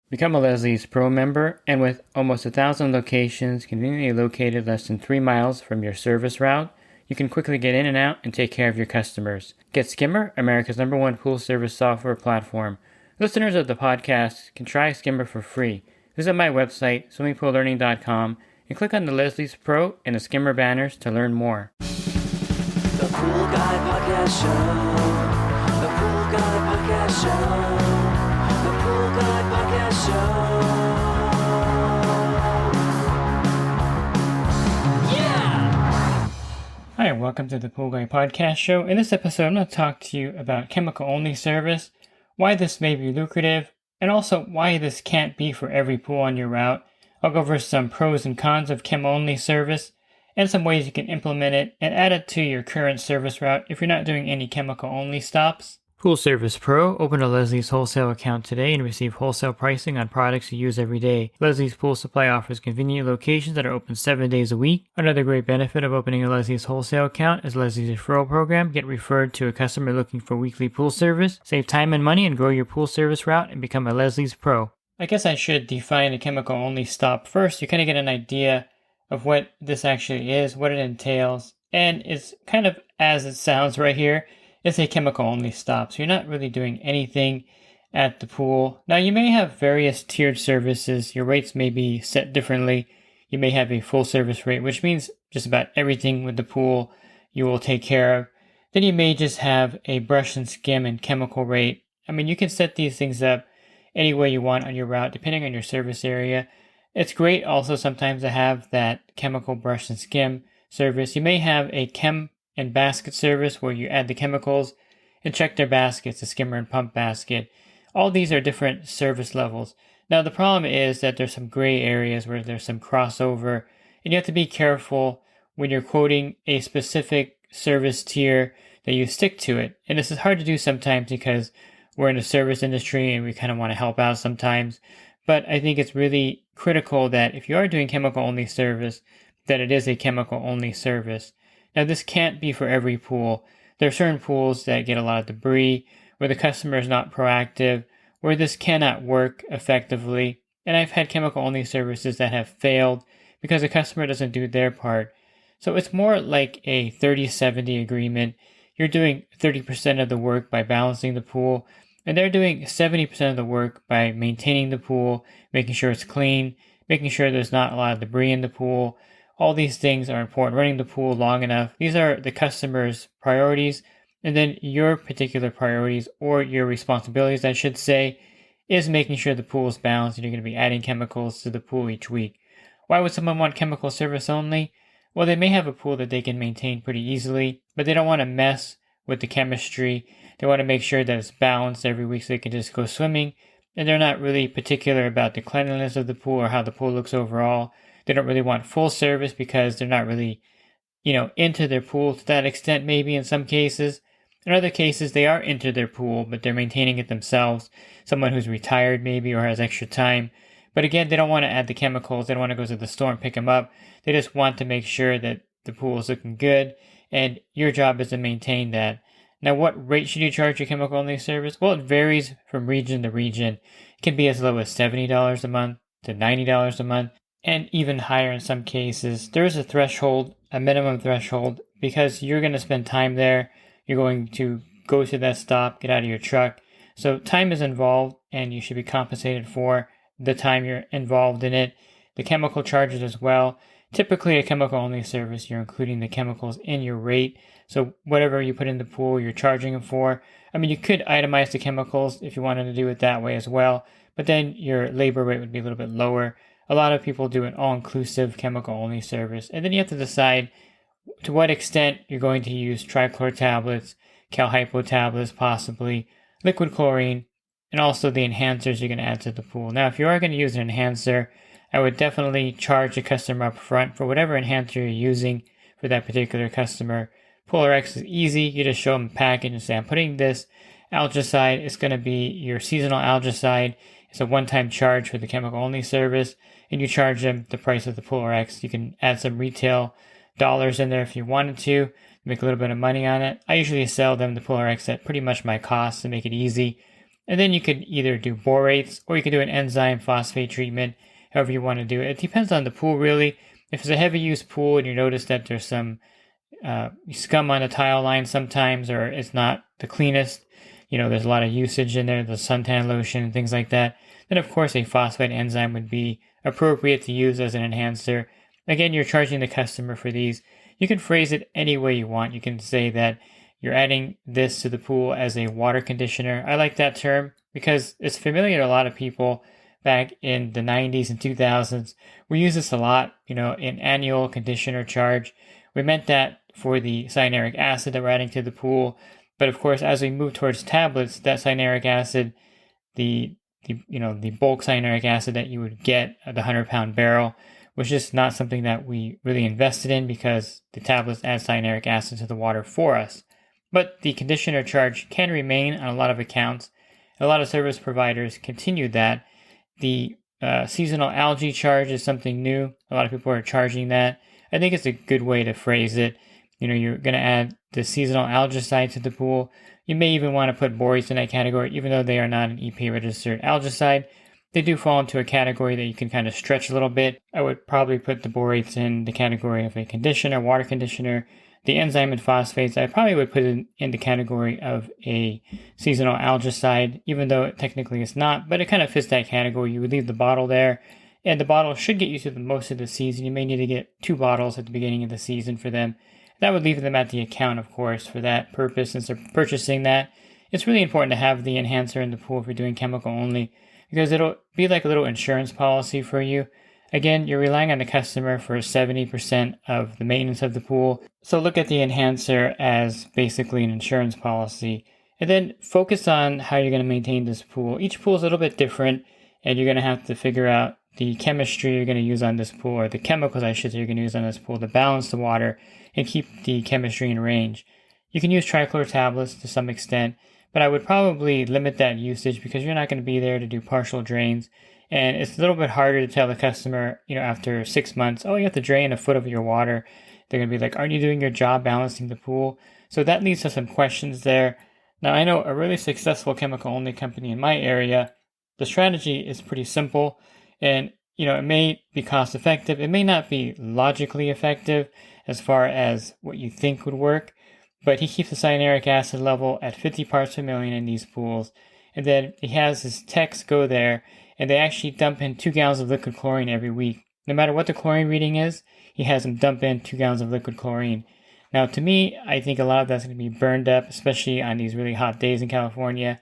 Become a Leslie's Pro member, and with almost 1,000 locations conveniently located less than 3 miles from your service route, you can quickly get in and out and take care of your customers. Get Skimmer, America's #1 pool service software platform. Listeners of the podcast can try Skimmer for free. Visit my website, swimmingpoollearning.com, and click on the Leslie's Pro and the Skimmer banners to learn more. The Pool Guy Podcast Show. The Pool Guy Podcast Show. The Pool Guy Podcast Show. Yeah! Hi, and welcome to the Pool Guy Podcast Show. In this episode, I'm going to talk to you about chemical-only service, why this may be lucrative, and also why this can't be for every pool on your route. I'll go over some pros and cons of chem-only service, and some ways you can implement it and add it to your current service route if you're not doing any chemical-only stops. Pool Service Pro. Open a Leslie's wholesale account today and receive wholesale pricing on products you use every day. Leslie's Pool Supply offers convenient locations that are open 7 days a week. Another great benefit of opening a Leslie's wholesale account is Leslie's referral program. Get referred to a customer looking for weekly pool service. Save time and money and grow your pool service route and become a Leslie's Pro. I guess I should define a chemical-only stop first. You kind of get an idea of what this actually is, what it entails, and it's kind of as it sounds right here. It's a chemical-only stop, so you're not really doing anything at the pool. Now, you may have various tiered services. Your rates may be set differently. You may have a full service rate, which means just about everything with the pool you will take care of. Then you may just have a brush and skim and chemical rate. I mean, you can set these things up any way you want on your route, depending on your service area. It's great also sometimes to have that chemical brush and skim service. You may have a chem and basket service where you add the chemicals and check their baskets, the skimmer and pump basket. All these are different service levels. Now the problem is that there's some gray areas where there's some crossover, and you have to be careful when you're quoting a specific service tier that you stick to it. And this is hard to do sometimes because we're in the service industry and we kind of want to help out sometimes. But I think it's really critical that if you are doing chemical-only service, that it is a chemical-only service. Now, this can't be for every pool. There are certain pools that get a lot of debris, where the customer is not proactive, where this cannot work effectively. And I've had chemical-only services that have failed because the customer doesn't do their part. So it's more like a 30-70 agreement. You're doing 30% of the work by balancing the pool, and they're doing 70% of the work by maintaining the pool, making sure it's clean, making sure there's not a lot of debris in the pool. All these things are important. Running the pool long enough. These are the customer's priorities. And then your particular priorities, or your responsibilities, I should say, is making sure the pool is balanced and you're going to be adding chemicals to the pool each week. Why would someone want chemical service only? Well, they may have a pool that they can maintain pretty easily, but they don't want to mess with the chemistry. They want to make sure that it's balanced every week so they can just go swimming. And they're not really particular about the cleanliness of the pool or how the pool looks overall. They don't really want full service because they're not really, into their pool to that extent, maybe in some cases. In other cases, they are into their pool, but they're maintaining it themselves. Someone who's retired maybe or has extra time. But again, they don't want to add the chemicals. They don't want to go to the store and pick them up. They just want to make sure that the pool is looking good, and your job is to maintain that. Now, what rate should you charge your chemical-only service? Well, it varies from region to region. It can be as low as $70 a month to $90 a month, and even higher in some cases. There is a threshold, a minimum threshold, because you're going to spend time there. You're going to go to that stop, get out of your truck. So time is involved, and you should be compensated for the time you're involved in it. The chemical charges as well. Typically, a chemical-only service, you're including the chemicals in your rate. So whatever you put in the pool, you're charging them for. I mean, you could itemize the chemicals if you wanted to do it that way as well, but then your labor rate would be a little bit lower. A lot of people do an all-inclusive chemical-only service, and then you have to decide to what extent you're going to use trichlor tablets, cal-hypo tablets possibly, liquid chlorine, and also the enhancers you're going to add to the pool. Now, if you are going to use an enhancer, I would definitely charge the customer up front for whatever enhancer you're using for that particular customer. Polar X is easy. You just show them a package and say, I'm putting this algicide. It's going to be your seasonal algicide. It's a one-time charge for the chemical-only service, and you charge them the price of the Polar X. You can add some retail dollars in there if you wanted to make a little bit of money on it. I usually sell them the Polar X at pretty much my cost to make it easy. And then you could either do borates or you could do an enzyme phosphate treatment, however you want to do it. It depends on the pool, really. If it's a heavy use pool and you notice that there's some scum on the tile line sometimes, or it's not the cleanest, there's a lot of usage in there, the suntan lotion and things like that, then of course a phosphate enzyme would be appropriate to use as an enhancer. Again, you're charging the customer for these. You can phrase it any way you want. You can say that you're adding this to the pool as a water conditioner. I like that term because it's familiar to a lot of people back in the 90s and 2000s. We use this a lot, in annual conditioner charge. We meant that for the cyanuric acid that we're adding to the pool. But of course, as we move towards tablets, that cyanuric acid, the bulk cyanuric acid that you would get at the 100-pound barrel, was just not something that we really invested in because the tablets add cyanuric acid to the water for us. But the conditioner charge can remain on a lot of accounts. A lot of service providers continue that. The seasonal algae charge is something new. A lot of people are charging that. I think it's a good way to phrase it. You're going to add the seasonal algicide to the pool. You may even want to put borates in that category, even though they are not an EPA-registered algicide. They do fall into a category that you can kind of stretch a little bit. I would probably put the borates in the category of a conditioner, water conditioner. The enzyme and phosphates, I probably would put it in the category of a seasonal algicide, even though technically it's not, but it kind of fits that category. You would leave the bottle there, and the bottle should get you through most of the season. You may need to get 2 bottles at the beginning of the season for them. That would leave them at the account, of course, for that purpose. Since they're purchasing that, it's really important to have the enhancer in the pool if you're doing chemical only, because it'll be like a little insurance policy for you. Again, you're relying on the customer for 70% of the maintenance of the pool. So look at the enhancer as basically an insurance policy. And then focus on how you're going to maintain this pool. Each pool is a little bit different, and you're going to have to figure out the chemistry you're going to use on this pool, or the chemicals, I should say, you're going to use on this pool to balance the water and keep the chemistry in range. You can use trichlor tablets to some extent, but I would probably limit that usage because you're not going to be there to do partial drains. And it's a little bit harder to tell the customer, after 6 months, oh, you have to drain a foot of your water. They're going to be like, aren't you doing your job balancing the pool? So that leads to some questions there. Now, I know a really successful chemical-only company in my area, the strategy is pretty simple. And, it may be cost-effective. It may not be logically effective as far as what you think would work. But he keeps the cyanuric acid level at 50 parts per million in these pools. And then he has his techs go there, and they actually dump in 2 gallons of liquid chlorine every week. No matter what the chlorine reading is, he has them dump in 2 gallons of liquid chlorine. Now, to me, I think a lot of that's going to be burned up, especially on these really hot days in California.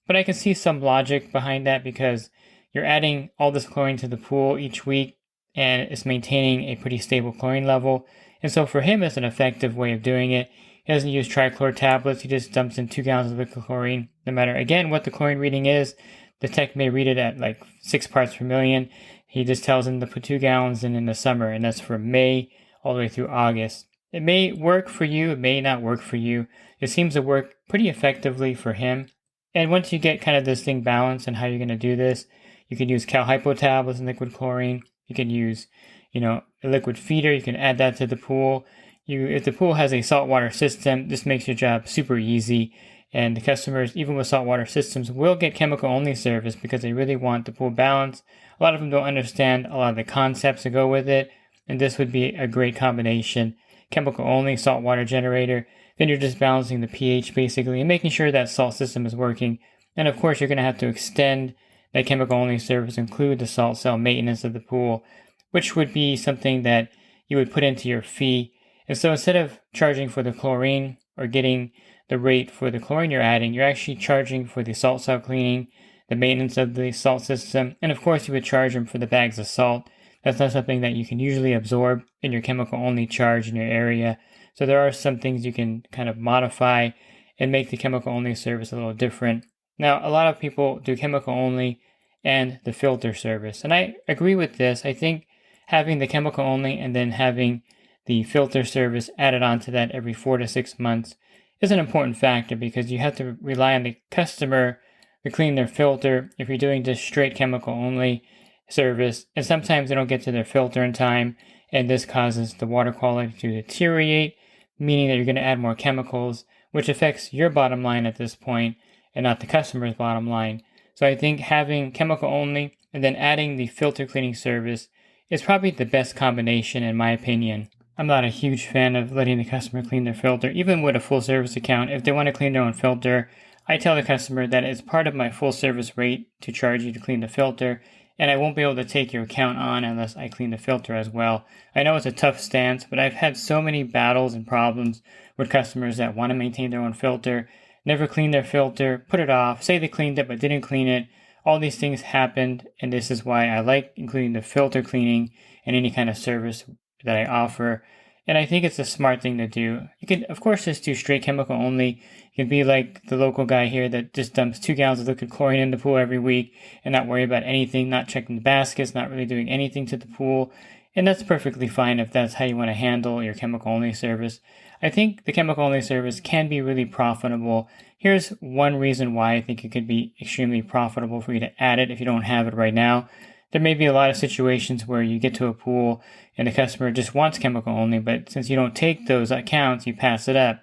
But I can see some logic behind that because you're adding all this chlorine to the pool each week, and it's maintaining a pretty stable chlorine level. And so for him, it's an effective way of doing it. He doesn't use trichlor tablets. He just dumps in 2 gallons of liquid chlorine. No matter, again, what the chlorine reading is, the tech may read it at like 6 parts per million. He just tells him to put 2 gallons in the summer, and that's from May all the way through August. It may work for you. It may not work for you. It seems to work pretty effectively for him. And once you get kind of this thing balanced and how you're going to do this, you can use cal hypo tablets and liquid chlorine. You can use, a liquid feeder. You can add that to the pool. If the pool has a saltwater system, this makes your job super easy. And the customers, even with saltwater systems, will get chemical-only service because they really want the pool balanced. A lot of them don't understand a lot of the concepts that go with it, and this would be a great combination. Chemical-only saltwater generator, then you're just balancing the pH basically and making sure that salt system is working. And of course, you're going to have to extend that chemical-only service, include the salt cell maintenance of the pool, which would be something that you would put into your fee. And so instead of charging for the chlorine or getting the rate for the chlorine you're adding, you're actually charging for the salt cell cleaning, the maintenance of the salt system, and of course you would charge them for the bags of salt. That's not something that you can usually absorb in your chemical-only charge in your area. So there are some things you can kind of modify and make the chemical-only service a little different. Now, a lot of people do chemical-only and the filter service, and I agree with this. I think having the chemical-only and then having the filter service added on to that every 4 to 6 months is an important factor because you have to rely on the customer to clean their filter if you're doing just straight chemical only service. And sometimes they don't get to their filter in time, and this causes the water quality to deteriorate, meaning that you're going to add more chemicals, which affects your bottom line at this point. and not the customer's bottom line. So I think having chemical only and then adding the filter cleaning service is probably the best combination in my opinion. I'm not a huge fan of letting the customer clean their filter, even with a full service account. If they want to clean their own filter, I tell the customer that it's part of my full service rate to charge you to clean the filter, and I won't be able to take your account on unless I clean the filter as well. I know it's a tough stance, but I've had so many battles and problems with customers that want to maintain their own filter, never clean their filter, put it off, say they cleaned it but didn't clean it. All these things happened, and this is why I like including the filter cleaning in any kind of service that I offer. And I think it's a smart thing to do. You can, of course, just do straight chemical only. You can be like the local guy here that just dumps 2 gallons of liquid chlorine in the pool every week and not worry about anything, not checking the baskets, not really doing anything to the pool. And that's perfectly fine if that's how you want to handle your chemical only service. I think the chemical only service can be really profitable. Here's one reason why I think it could be extremely profitable for you to add it if you don't have it right now. There may be a lot of situations where you get to a pool and the customer just wants chemical only, but since you don't take those accounts, you pass it up.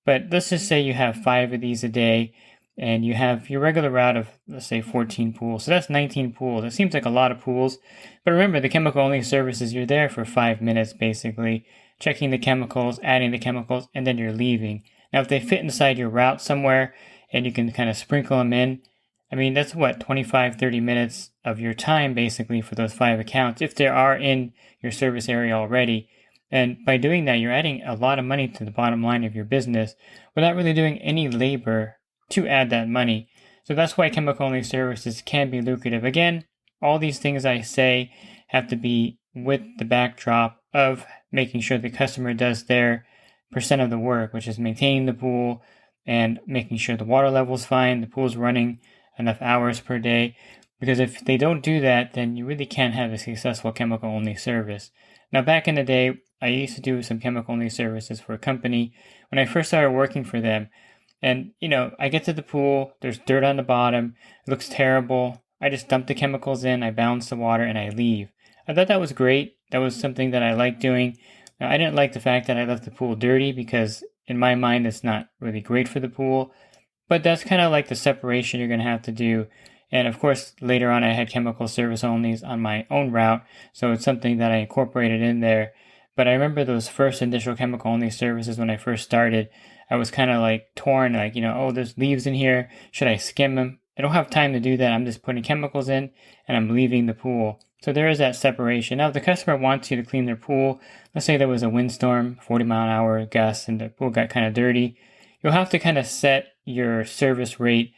But let's just say you have 5 of these a day and you have your regular route of, let's say, 14 pools. So that's 19 pools. It seems like a lot of pools. But remember, the chemical only services, you're there for 5 minutes basically, checking the chemicals, adding the chemicals, and then you're leaving. Now, if they fit inside your route somewhere and you can kind of sprinkle them in, I mean, that's what, 25, 30 minutes of your time basically for those 5 accounts, if they are in your service area already. And by doing that, you're adding a lot of money to the bottom line of your business without really doing any labor to add that money. So that's why chemical only services can be lucrative. Again, all these things I say have to be with the backdrop of making sure the customer does their percent of the work, which is maintaining the pool and making sure the water level is fine, the pool's running enough hours per day. Because if they don't do that, then you really can't have a successful chemical only service. Now, back in the day, I used to do some chemical only services for a company when I first started working for them. And, I get to the pool, there's dirt on the bottom, it looks terrible. I just dump the chemicals in, I balance the water, and I leave. I thought that was great. That was something that I liked doing. Now, I didn't like the fact that I left the pool dirty because in my mind, it's not really great for the pool. But that's kind of like the separation you're going to have to do. And of course, later on, I had chemical service onlys on my own route. So it's something that I incorporated in there. But I remember those first initial chemical only services when I first started, I was kind of like torn, like, oh, there's leaves in here. Should I skim them? I don't have time to do that. I'm just putting chemicals in and I'm leaving the pool. So there is that separation. Now, if the customer wants you to clean their pool, let's say there was a windstorm, 40-mile-an-hour gust, and the pool got kind of dirty, you'll have to kind of set your service rate,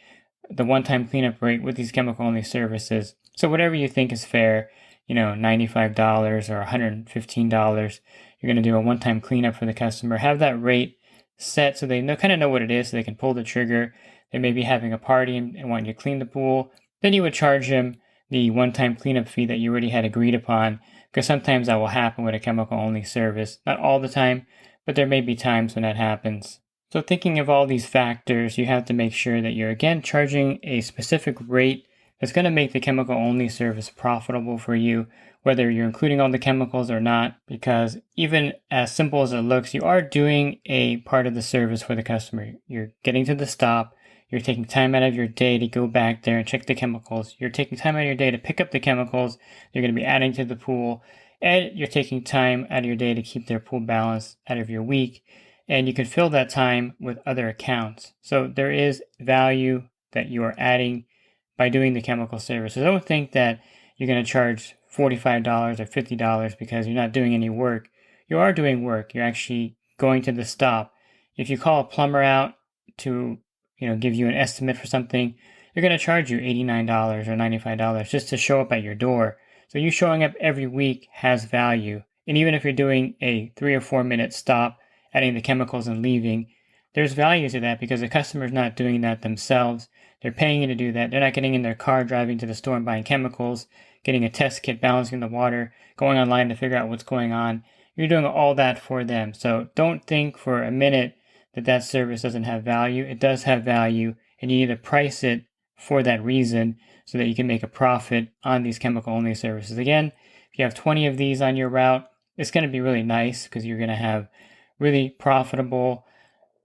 the one-time cleanup rate with these chemical-only services. So whatever you think is fair, $95 or $115, you're going to do a one-time cleanup for the customer. Have that rate set so they kind of know what it is so they can pull the trigger. They may be having a party and want you to clean the pool. Then you would charge them the one-time cleanup fee that you already had agreed upon, because sometimes that will happen with a chemical-only service. Not all the time, but there may be times when that happens. So thinking of all these factors, you have to make sure that you're, again, charging a specific rate that's going to make the chemical-only service profitable for you, whether you're including all the chemicals or not, because even as simple as it looks, you are doing a part of the service for the customer. You're getting to the stop. You're taking time out of your day to go back there and check the chemicals. You're taking time out of your day to pick up the chemicals you're going to be adding to the pool. And you're taking time out of your day to keep their pool balance out of your week. And you can fill that time with other accounts. So there is value that you are adding by doing the chemical service. So don't think that you're going to charge $45 or $50 because you're not doing any work. You are doing work. You're actually going to the stop. If you call a plumber out to give you an estimate for something, they're going to charge you $89 or $95 just to show up at your door. So you showing up every week has value. And even if you're doing a 3 or 4 minute stop, adding the chemicals and leaving, there's value to that because the customer's not doing that themselves. They're paying you to do that. They're not getting in their car, driving to the store and buying chemicals, getting a test kit, balancing the water, going online to figure out what's going on. You're doing all that for them. So don't think for a minute that service doesn't have value. It does have value, and you need to price it for that reason so that you can make a profit on these chemical-only services. Again, if you have 20 of these on your route, it's going to be really nice because you're going to have really profitable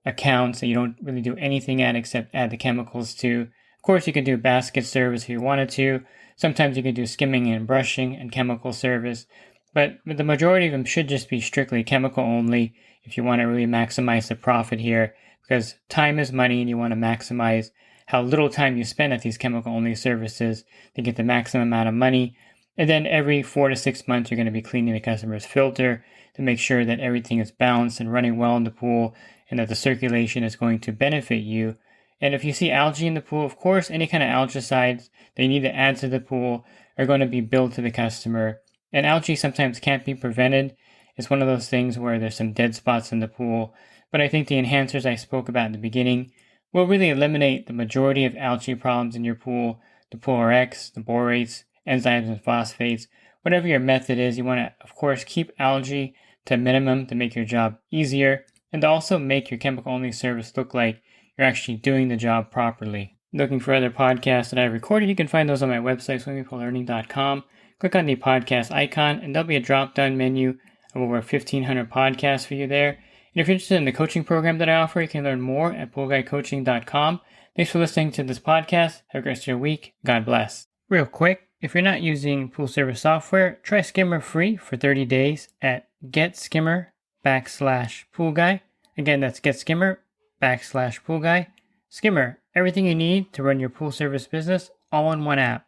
accounts that you don't really do anything at except add the chemicals to. Of course, you can do basket service if you wanted to. Sometimes you can do skimming and brushing and chemical service, but the majority of them should just be strictly chemical only if you want to really maximize the profit here, because time is money and you want to maximize how little time you spend at these chemical only services to get the maximum amount of money. And then every 4 to 6 months, you're going to be cleaning the customer's filter to make sure that everything is balanced and running well in the pool and that the circulation is going to benefit you. And if you see algae in the pool, of course, any kind of algicides they need to add to the pool are going to be billed to the customer. And algae sometimes can't be prevented. It's one of those things where there's some dead spots in the pool. But I think the enhancers I spoke about in the beginning will really eliminate the majority of algae problems in your pool, the pool RX, the borates, enzymes and phosphates. Whatever your method is, you want to, of course, keep algae to a minimum to make your job easier and to also make your chemical-only service look like you're actually doing the job properly. Looking for other podcasts that I recorded, you can find those on my website, swimmingpoollearning.com. Click on the podcast icon, and there'll be a drop-down menu of over 1,500 podcasts for you there. And if you're interested in the coaching program that I offer, you can learn more at poolguycoaching.com. Thanks for listening to this podcast. Have a great rest of your week. God bless. Real quick, if you're not using pool service software, try Skimmer free for 30 days at getskimmer.com/poolguy. Again, that's getskimmer.com/poolguy. Skimmer, everything you need to run your pool service business all in one app.